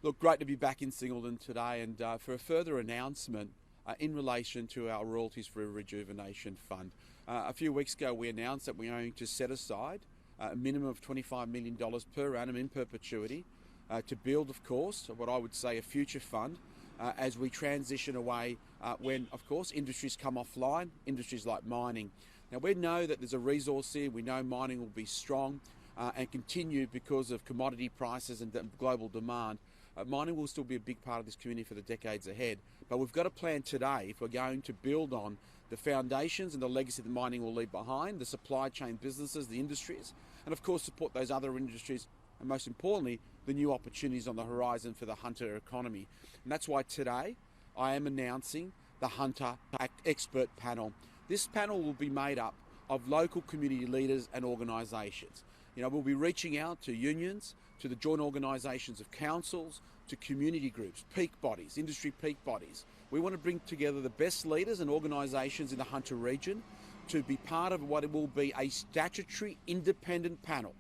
Look, great to be back in Singleton today and for a further announcement in relation to our Royalties for a Rejuvenation Fund. A few weeks ago we announced that we're going to set aside a minimum of $25 million per annum in perpetuity to build, of course, what I would say a future fund as we transition away when, of course, industries come offline, industries like mining. Now, we know that there's a resource here. We know mining will be strong and continue because of commodity prices and global demand. Mining will still be a big part of this community for the decades ahead, but we've got a plan today if we're going to build on the foundations and the legacy that mining will leave behind, the supply chain businesses, the industries, and of course support those other industries, and most importantly, the new opportunities on the horizon for the Hunter economy. And that's why today I am announcing the Hunter Expert Panel. This panel will be made up of local community leaders and organisations. You know, we'll be reaching out to unions, to the joint organisations of councils, to community groups, peak bodies, industry peak bodies. We want to bring together the best leaders and organisations in the Hunter region to be part of what it will be a statutory independent panel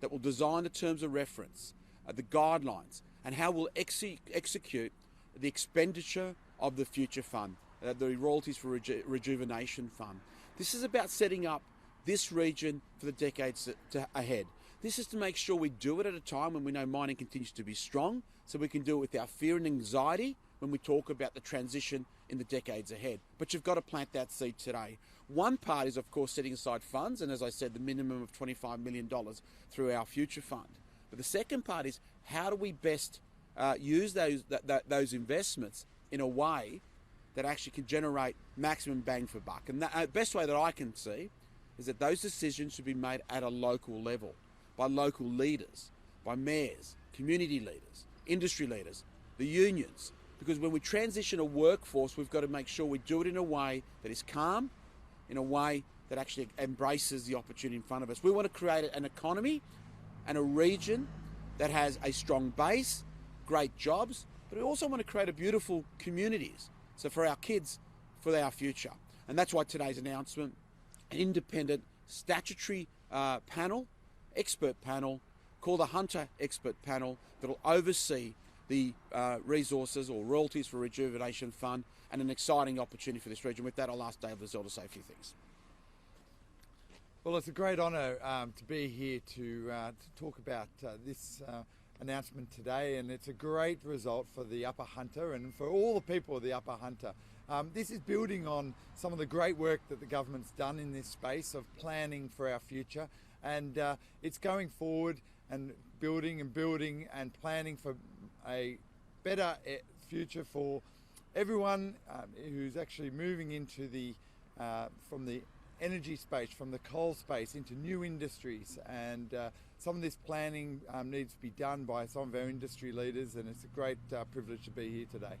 that will design the terms of reference, the guidelines, and how we'll execute the expenditure of the future fund, the Royalties for Rejuvenation Fund. This is about setting up this region for the decades ahead. This is to make sure we do it at a time when we know mining continues to be strong, so we can do it without fear and anxiety when we talk about the transition in the decades ahead. But you've got to plant that seed today. One part is, of course, setting aside funds, and as I said, the minimum of $25 million through our future fund. But the second part is, how do we best use those investments in a way that actually can generate maximum bang for buck? And the best way that I can see is that those decisions should be made at a local level, by local leaders, by mayors, community leaders, industry leaders, the unions. Because when we transition a workforce, we've got to make sure we do it in a way that is calm, in a way that actually embraces the opportunity in front of us. We want to create an economy and a region that has a strong base, great jobs, but we also want to create a beautiful communities. So for our kids, for our future. And that's why today's announcement, an independent statutory panel, expert panel, called the Hunter Expert Panel, that will oversee the resources or Royalties for Rejuvenation Fund, and an exciting opportunity for this region. With that, I'll ask Dave Lizelle to say a few things. Well, it's a great honour to be here to talk about this announcement today, and it's a great result for the Upper Hunter and for all the people of the Upper Hunter. This is building on some of the great work that the government's done in this space of planning for our future, and it's going forward and building and planning for a better future for everyone who's actually moving into the from the energy space, from the coal space into new industries, and some of this planning needs to be done by some of our industry leaders, and it's a great privilege to be here today.